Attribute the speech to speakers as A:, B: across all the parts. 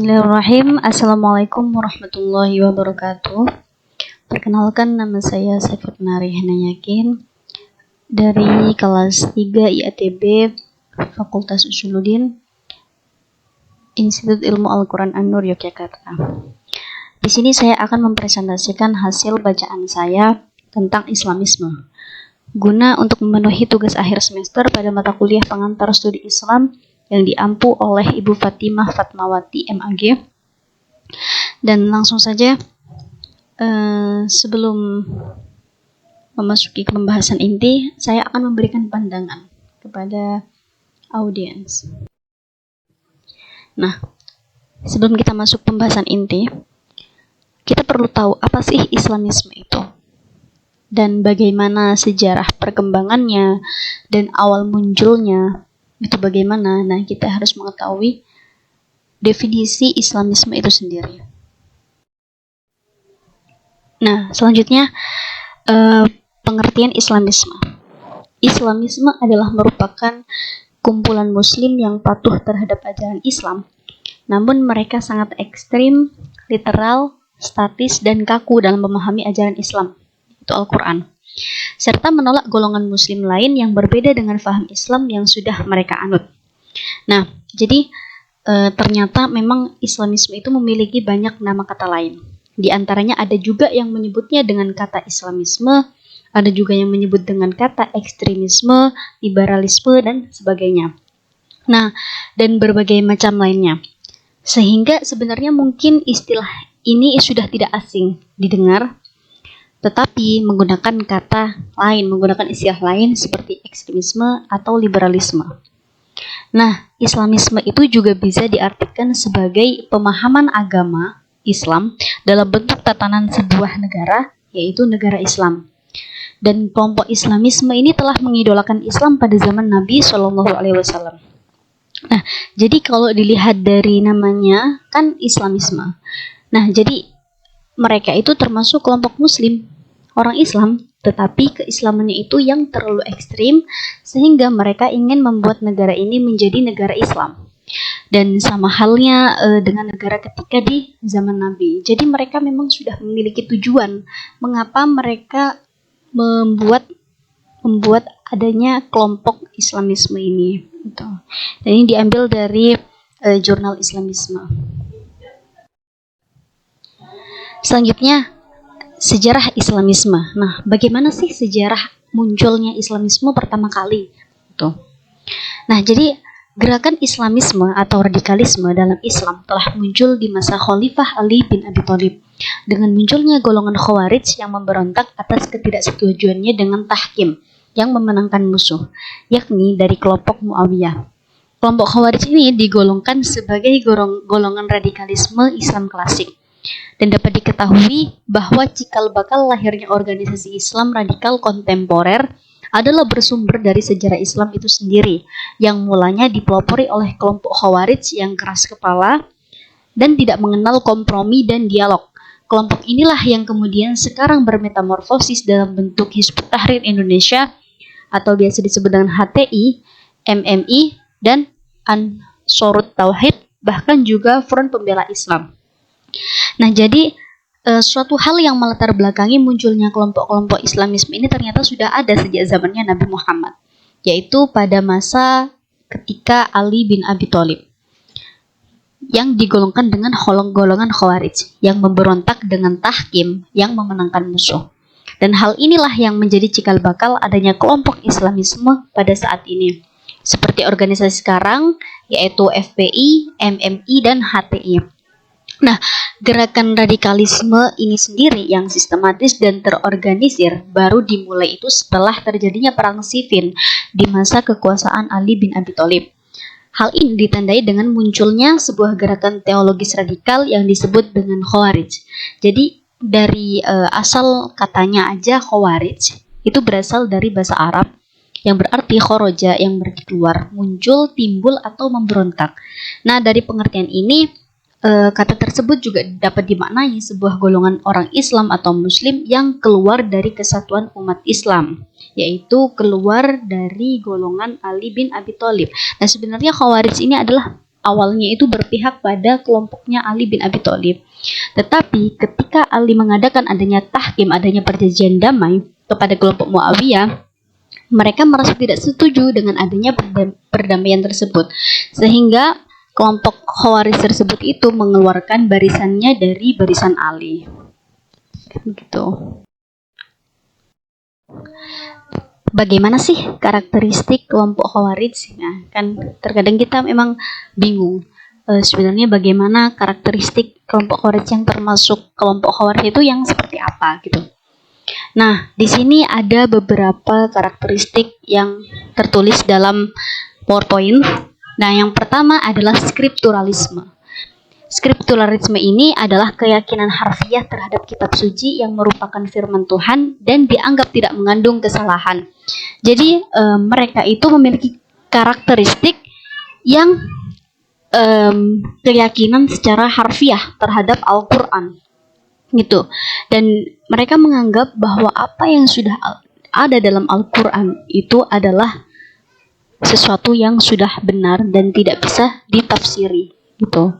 A: Bismillahirrahmanirrahim. Assalamualaikum warahmatullahi wabarakatuh. Perkenalkan, nama saya Saiful Narihna Yakin dari kelas 3 IATB Fakultas Usuluddin Institut Ilmu Al-Quran An-Nur Yogyakarta. Di sini saya akan mempresentasikan hasil bacaan saya tentang Islamisme guna untuk memenuhi tugas akhir semester pada mata kuliah pengantar studi Islam yang diampu oleh Ibu Fatimah Fatmawati MAG. Dan langsung saja, sebelum memasuki pembahasan inti, saya akan memberikan pandangan kepada audiens. Nah, sebelum kita masuk pembahasan inti, kita perlu tahu apa sih Islamisme itu dan bagaimana sejarah perkembangannya dan awal munculnya itu bagaimana. Nah, kita harus mengetahui definisi Islamisme itu sendiri. Nah, selanjutnya pengertian Islamisme. Islamisme adalah merupakan kumpulan muslim yang patuh terhadap ajaran Islam, namun mereka sangat ekstrim, literal, statis, dan kaku dalam memahami ajaran Islam, itu Al-Quran, serta menolak golongan muslim lain yang berbeda dengan faham Islam yang sudah mereka anut. Nah, jadi ternyata memang Islamisme itu memiliki banyak nama kata lain. Di antaranya ada juga yang menyebutnya dengan kata Islamisme, ada juga yang menyebut dengan kata ekstremisme, liberalisme, dan sebagainya. Nah, dan berbagai macam lainnya. Sehingga sebenarnya mungkin istilah ini sudah tidak asing didengar, tetapi menggunakan kata lain, menggunakan istilah lain seperti ekstremisme atau liberalisme. Nah, Islamisme itu juga bisa diartikan sebagai pemahaman agama Islam dalam bentuk tatanan sebuah negara, yaitu negara Islam. Dan kelompok Islamisme ini telah mengidolakan Islam pada zaman Nabi SAW. Nah, jadi kalau dilihat dari namanya kan Islamisme. Nah, jadi mereka itu termasuk kelompok muslim, orang Islam, tetapi keislamannya itu yang terlalu ekstrim sehingga mereka ingin membuat negara ini menjadi negara Islam. Dan sama halnya dengan negara ketika di zaman Nabi. Jadi mereka memang sudah memiliki tujuan mengapa mereka membuat adanya kelompok Islamisme ini. Gitu. Dan ini diambil dari jurnal Islamisme. Selanjutnya, sejarah Islamisme. Nah, bagaimana sih sejarah munculnya Islamisme pertama kali? Tuh. Nah, jadi gerakan Islamisme atau radikalisme dalam Islam telah muncul di masa Khalifah Ali bin Abi Thalib dengan munculnya golongan Khawarij yang memberontak atas ketidaksetujuannya dengan tahkim yang memenangkan musuh, yakni dari kelompok Muawiyah. Kelompok Khawarij ini digolongkan sebagai golongan radikalisme Islam klasik. Dan dapat diketahui bahwa cikal bakal lahirnya organisasi Islam radikal kontemporer adalah bersumber dari sejarah Islam itu sendiri, yang mulanya dipelopori oleh kelompok Khawarij yang keras kepala dan tidak mengenal kompromi dan dialog. Kelompok inilah yang kemudian sekarang bermetamorfosis dalam bentuk Hizbut Tahrir Indonesia atau biasa disebut dengan HTI, MMI, dan Ansarut Tauhid, bahkan juga Front Pembela Islam. Nah, jadi suatu hal yang melatar belakangi munculnya kelompok-kelompok Islamisme ini ternyata sudah ada sejak zamannya Nabi Muhammad, yaitu pada masa ketika Ali bin Abi Thalib yang digolongkan dengan golongan Khawarij yang memberontak dengan tahkim yang memenangkan musuh. Dan hal inilah yang menjadi cikal bakal adanya kelompok Islamisme pada saat ini, seperti organisasi sekarang yaitu FPI, MMI, dan HTI. Nah, gerakan radikalisme ini sendiri yang sistematis dan terorganisir baru dimulai itu setelah terjadinya perang Siffin di masa kekuasaan Ali bin Abi Thalib. Hal ini ditandai dengan munculnya sebuah gerakan teologis radikal yang disebut dengan Khawarij. Jadi dari asal katanya aja Khawarij itu berasal dari bahasa Arab yang berarti khoroja, yang berkeluar, muncul, timbul, atau memberontak. Nah, dari pengertian ini kata tersebut juga dapat dimaknai sebuah golongan orang Islam atau Muslim yang keluar dari kesatuan umat Islam, yaitu keluar dari golongan Ali bin Abi Thalib. Nah, sebenarnya Khawarij ini adalah awalnya itu berpihak pada kelompoknya Ali bin Abi Thalib. Tetapi ketika Ali mengadakan adanya tahkim, adanya perjanjian damai kepada kelompok Muawiyah, mereka merasa tidak setuju dengan adanya perdamaian tersebut, sehingga kelompok Khawarij tersebut itu mengeluarkan barisannya dari barisan Ali. Gitu. Bagaimana sih karakteristik kelompok Khawarij? Nah, kan terkadang kita memang bingung. Sebenarnya bagaimana karakteristik kelompok Khawarij yang termasuk kelompok Khawarij itu yang seperti apa gitu. Nah, di sini ada beberapa karakteristik yang tertulis dalam PowerPoint. Nah, yang pertama adalah skripturalisme. Skripturalisme ini adalah keyakinan harfiah terhadap kitab suci yang merupakan firman Tuhan dan dianggap tidak mengandung kesalahan. Jadi mereka itu memiliki karakteristik yang keyakinan secara harfiah terhadap Al-Quran, gitu. Dan mereka menganggap bahwa apa yang sudah ada dalam Al-Quran itu adalah sesuatu yang sudah benar dan tidak bisa ditafsiri, gitu.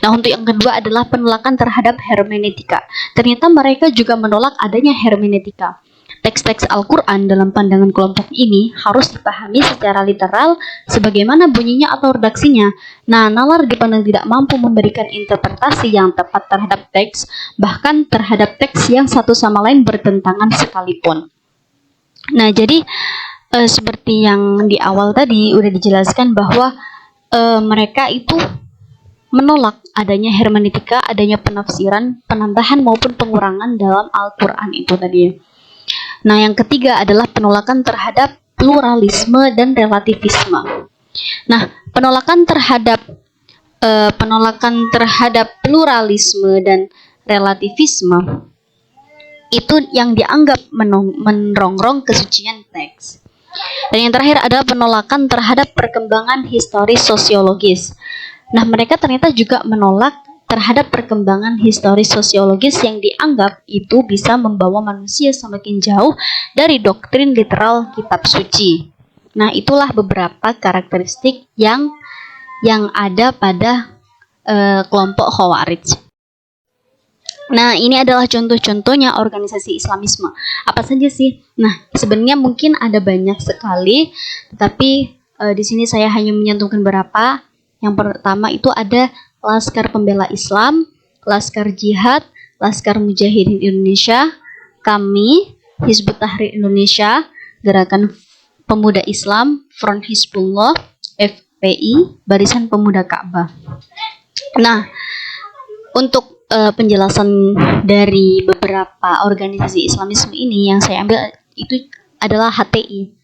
A: Nah, untuk yang kedua adalah penolakan terhadap hermeneutika. Ternyata mereka juga menolak adanya hermeneutika. Teks-teks Al-Quran dalam pandangan kelompok ini harus dipahami secara literal sebagaimana bunyinya atau redaksinya. Nah, nalar dipandang tidak mampu memberikan interpretasi yang tepat terhadap teks, bahkan terhadap teks yang satu sama lain bertentangan sekalipun. Nah, jadi seperti yang di awal tadi udah dijelaskan bahwa mereka itu menolak adanya hermeneutika, adanya penafsiran, penambahan maupun pengurangan dalam Al-Quran itu tadi. Nah, yang ketiga adalah penolakan terhadap pluralisme dan relativisme. Nah, penolakan terhadap pluralisme dan relativisme itu yang dianggap merongrong kesucian teks. Dan yang terakhir adalah penolakan terhadap perkembangan historis sosiologis. Nah, mereka ternyata juga menolak terhadap perkembangan historis sosiologis yang dianggap itu bisa membawa manusia semakin jauh dari doktrin literal kitab suci. Nah, itulah beberapa karakteristik yang ada pada kelompok Khawarij. Nah, ini adalah contoh-contohnya organisasi Islamisme. Apa saja sih? Nah, sebenarnya mungkin ada banyak sekali, tetapi di sini saya hanya menyantumkan beberapa. Yang pertama itu ada Laskar Pembela Islam, Laskar Jihad, Laskar Mujahidin Indonesia, kami, Hizbut Tahrir Indonesia, Gerakan Pemuda Islam, Front Hizbullah, FPI, Barisan Pemuda Ka'bah. Nah, untuk penjelasan dari beberapa organisasi Islamisme ini yang saya ambil itu adalah HTI.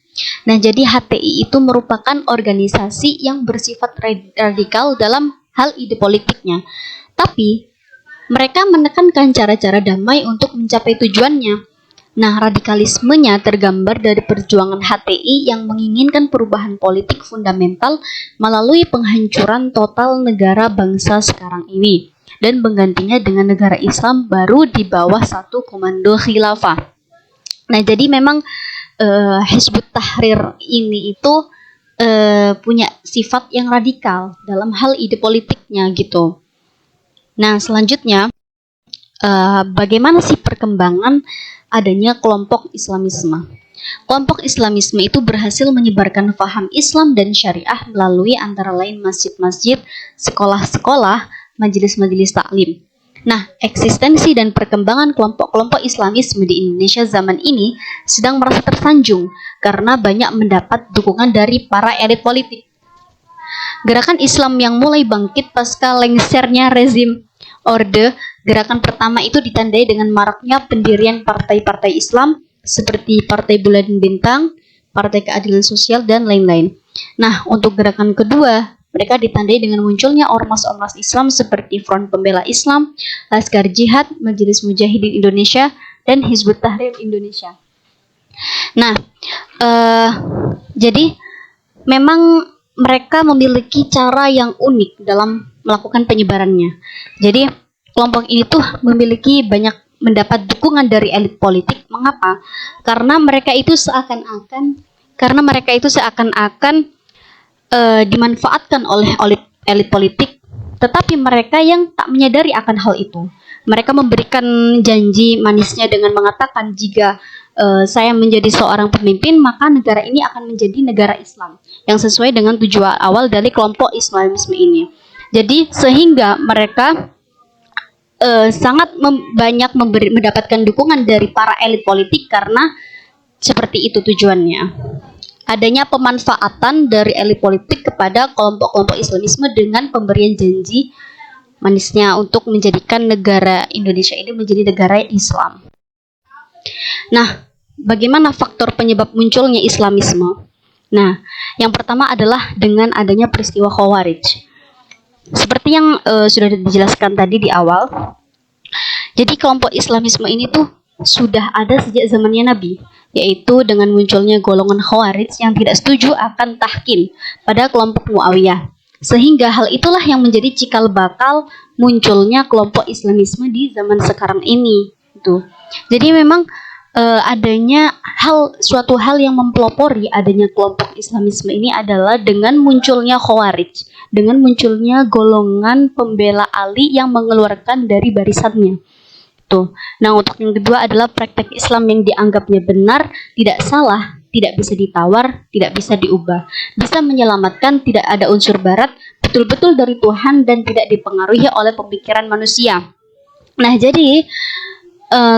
A: Nah, jadi HTI itu merupakan organisasi yang bersifat radikal dalam hal ide politiknya. Tapi, mereka menekankan cara-cara damai untuk mencapai tujuannya. Nah, radikalismenya tergambar dari perjuangan HTI yang menginginkan perubahan politik fundamental melalui penghancuran total negara bangsa sekarang ini dan menggantinya dengan negara Islam baru di bawah satu komando khilafah. Nah, jadi memang Hizbut Tahrir ini itu punya sifat yang radikal dalam hal ide politiknya gitu. Nah, selanjutnya bagaimana sih perkembangan adanya kelompok Islamisme? Kelompok Islamisme itu berhasil menyebarkan faham Islam dan syariah melalui antara lain masjid-masjid, sekolah-sekolah, majelis-majelis taklim. Nah, eksistensi dan perkembangan kelompok-kelompok Islamisme di Indonesia zaman ini sedang merasa tersanjung karena banyak mendapat dukungan dari para elit politik. Gerakan Islam yang mulai bangkit pasca lengsernya rezim Orde, gerakan pertama itu ditandai dengan maraknya pendirian partai-partai Islam seperti Partai Bulan Bintang, Partai Keadilan Sosial, dan lain-lain. Nah, untuk gerakan kedua, mereka ditandai dengan munculnya ormas-ormas Islam seperti Front Pembela Islam, Laskar Jihad, Majelis Mujahidin Indonesia, dan Hizbut Tahrir Indonesia. Nah, jadi memang mereka memiliki cara yang unik dalam melakukan penyebarannya. Jadi kelompok ini tuh memiliki banyak mendapat dukungan dari elit politik. Mengapa? Karena mereka itu seakan-akan dimanfaatkan oleh elit politik, tetapi mereka yang tak menyadari akan hal itu. Mereka memberikan janji manisnya dengan mengatakan jika saya menjadi seorang pemimpin, maka negara ini akan menjadi negara Islam yang sesuai dengan tujuan awal dari kelompok Islamisme ini. Jadi sehingga mereka sangat banyak mendapatkan dukungan dari para elit politik karena seperti itu tujuannya. Adanya pemanfaatan dari elit politik kepada kelompok-kelompok Islamisme dengan pemberian janji manisnya untuk menjadikan negara Indonesia ini menjadi negara Islam. Nah, bagaimana faktor penyebab munculnya Islamisme? Nah, yang pertama adalah dengan adanya peristiwa Khawarij. Seperti yang sudah dijelaskan tadi di awal, jadi kelompok Islamisme ini tuh sudah ada sejak zamannya Nabi, yaitu dengan munculnya golongan Khawarij yang tidak setuju akan tahkim pada kelompok Muawiyah. Sehingga hal itulah yang menjadi cikal bakal munculnya kelompok Islamisme di zaman sekarang ini. Gitu. Jadi memang adanya suatu hal yang mempelopori adanya kelompok Islamisme ini adalah dengan munculnya Khawarij, dengan munculnya golongan pembela Ali yang mengeluarkan dari barisannya. Tuh. Nah, untuk yang kedua adalah praktek Islam yang dianggapnya benar, tidak salah, tidak bisa ditawar, tidak bisa diubah, bisa menyelamatkan, tidak ada unsur barat, betul-betul dari Tuhan dan tidak dipengaruhi oleh pemikiran manusia. Nah, jadi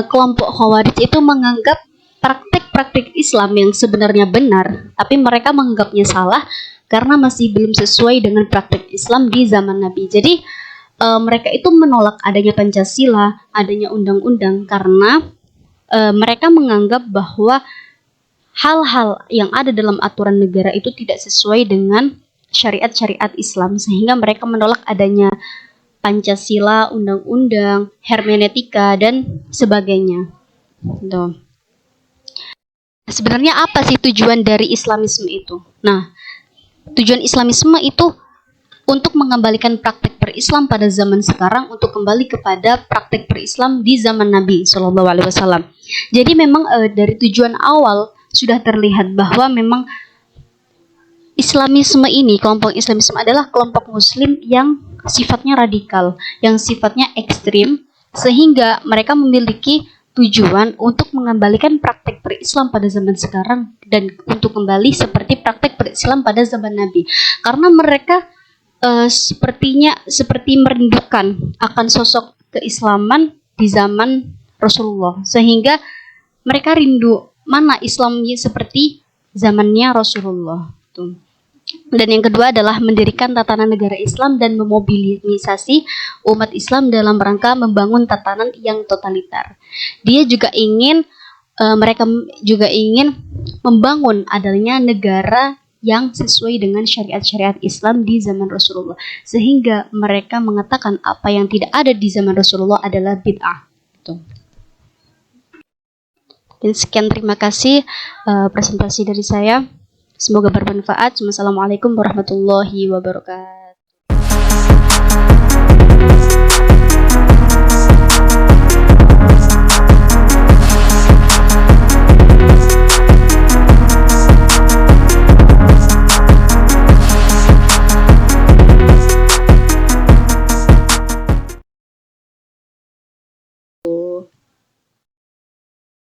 A: kelompok Khawarij itu menganggap praktek-praktek Islam yang sebenarnya benar, tapi mereka menganggapnya salah karena masih belum sesuai dengan praktek Islam di zaman Nabi. Jadi mereka itu menolak adanya Pancasila, adanya undang-undang karena mereka menganggap bahwa hal-hal yang ada dalam aturan negara itu tidak sesuai dengan syariat-syariat Islam, sehingga mereka menolak adanya Pancasila, undang-undang, hermeneutika, dan sebagainya. Tuh. Sebenarnya apa sih tujuan dari Islamisme itu? Nah, tujuan Islamisme itu untuk mengembalikan praktek berislam pada zaman sekarang untuk kembali kepada praktek berislam di zaman Nabi Shallallahu Alaihi Wasallam. Jadi memang dari tujuan awal sudah terlihat bahwa memang Islamisme ini, kelompok Islamisme adalah kelompok Muslim yang sifatnya radikal, yang sifatnya ekstrim, sehingga mereka memiliki tujuan untuk mengembalikan praktek berislam pada zaman sekarang dan untuk kembali seperti praktek berislam pada zaman Nabi. Karena mereka seperti merindukan akan sosok keislaman di zaman Rasulullah, sehingga mereka rindu mana Islamnya seperti zamannya Rasulullah. Tuh. Dan yang kedua adalah mendirikan tatanan negara Islam dan memobilisasi umat Islam dalam rangka membangun tatanan yang totaliter. Mereka juga ingin membangun adanya negara yang sesuai dengan syariat-syariat Islam di zaman Rasulullah, sehingga mereka mengatakan apa yang tidak ada di zaman Rasulullah adalah bid'ah. Dan sekian, terima kasih presentasi dari saya. Semoga bermanfaat. Wassalamualaikum warahmatullahi wabarakatuh.